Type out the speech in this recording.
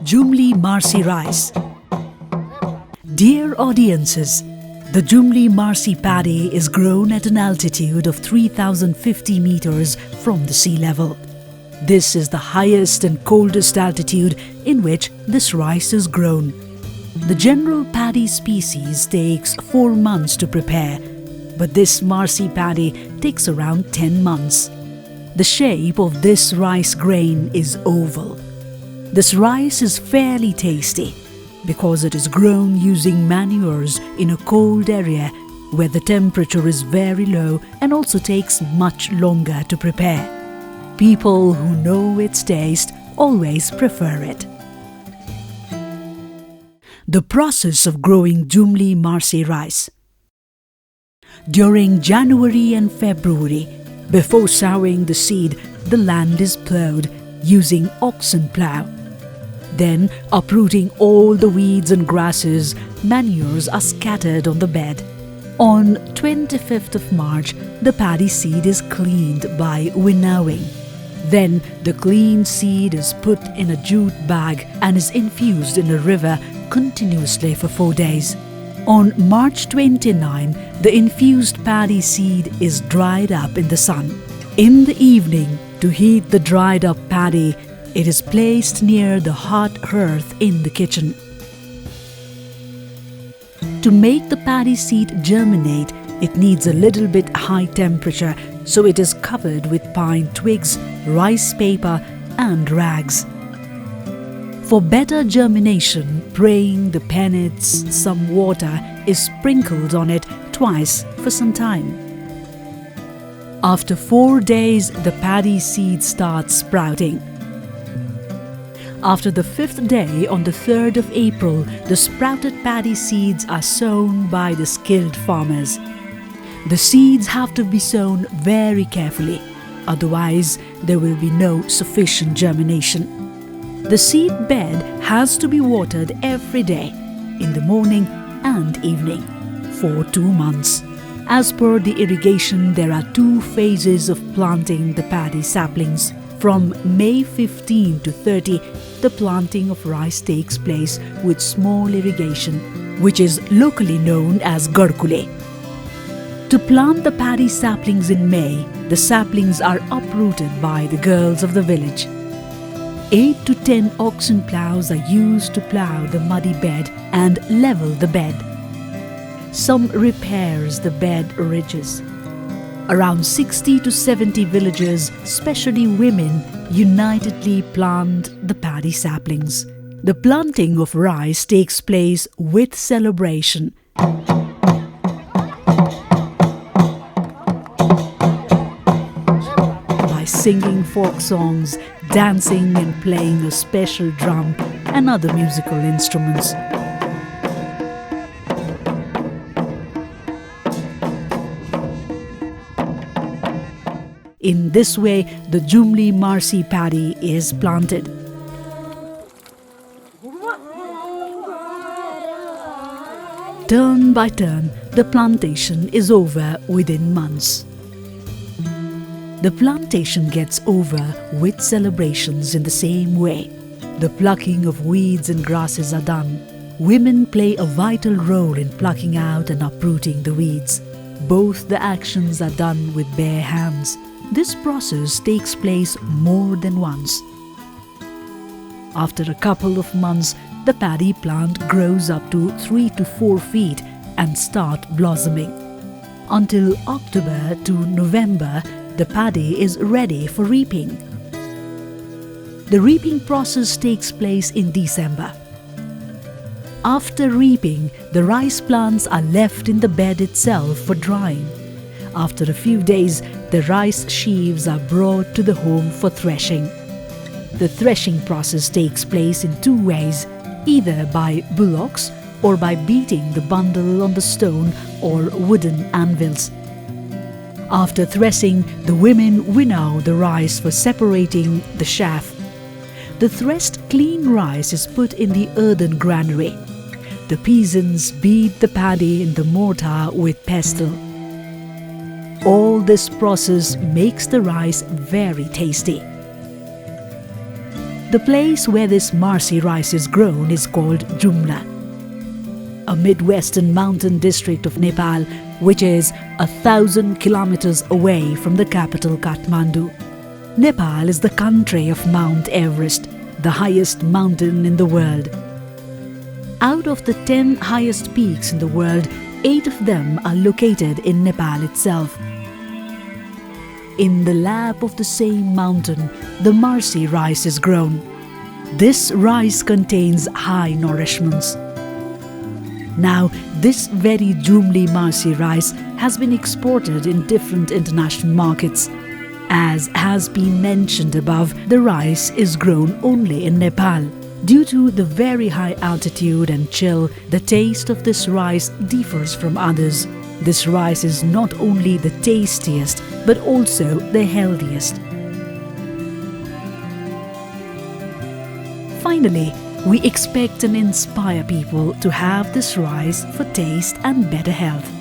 Jhumli Marsi rice. Dear audiences, the Jhumli Marsi paddy is grown at an altitude of 3050 meters from the sea level. This is the highest and coldest altitude in which this rice is grown. The general paddy species takes 4 months to prepare, but this Marsi paddy takes around 10 months. The shape of this rice grain is oval. This rice is fairly tasty because it is grown using manures in a cold area where the temperature is very low and also takes much longer to prepare. People who know its taste always prefer it. The process of growing Jhumli Marsi rice. During January and February, before sowing the seed, the land is plowed using oxen plough. Then, uprooting all the weeds and grasses, manures are scattered on the bed. On 25th of March, the paddy seed is cleaned by winnowing. Then, the cleaned seed is put in a jute bag and is infused in a river continuously for 4 days. On March 29, the infused paddy seed is dried up in the sun. In the evening, to heat the dried up paddy, it is placed near the hot hearth in the kitchen. To make the paddy seed germinate, it needs a little bit high temperature, so it is covered with pine twigs, rice paper and rags. For better germination, praying the pennets, some water is sprinkled on it twice for some time. After 4 days, the paddy seed starts sprouting. After the 5th day, on the 3rd of April, the sprouted paddy seeds are sown by the skilled farmers. The seeds have to be sown very carefully, otherwise there will be no sufficient germination. The seed bed has to be watered every day, in the morning and evening, for 2 months. As per the irrigation, there are 2 phases of planting the paddy saplings. From May 15 to 30, the planting of rice takes place with small irrigation, which is locally known as Garkule. To plant the paddy saplings in May, the saplings are uprooted by the girls of the village. 8 to 10 oxen ploughs are used to plough the muddy bed and level the bed. Some repairs the bed ridges. Around 60 to 70 villagers, especially women, unitedly plant the paddy saplings. The planting of rice takes place with celebration. By singing folk songs, dancing and playing a special drum and other musical instruments. In this way, the Jhumli Marsi paddy is planted. Turn by turn, the plantation is over within months. The plantation gets over with celebrations in the same way. The plucking of weeds and grasses are done. Women play a vital role in plucking out and uprooting the weeds. Both the actions are done with bare hands. This process takes place more than once. After a couple of months, the paddy plant grows up to 3 to 4 feet and start blossoming. Until October to November, the paddy is ready for reaping. The reaping process takes place in December. After reaping, the rice plants are left in the bed itself for drying. After a few days, the rice sheaves are brought to the home for threshing. The threshing process takes place in 2 ways, either by bullocks or by beating the bundle on the stone or wooden anvils. After threshing, the women winnow the rice for separating the chaff. The threshed clean rice is put in the earthen granary. The peasants beat the paddy in the mortar with pestle. All this process makes the rice very tasty. The place where this Marsi rice is grown is called Jumla, a Midwestern mountain district of Nepal, which is 1,000 kilometers away from the capital Kathmandu. Nepal is the country of Mount Everest, the highest mountain in the world. Out of the 10 highest peaks in the world, 8 of them are located in Nepal itself. In the lap of the same mountain, the Marsi rice is grown. This rice contains high nourishments. Now, this very Jumli Marsi rice has been exported in different international markets. As has been mentioned above, the rice is grown only in Nepal. Due to the very high altitude and chill, the taste of this rice differs from others. This rice is not only the tastiest, but also the healthiest. Finally, we expect and inspire people to have this rice for taste and better health.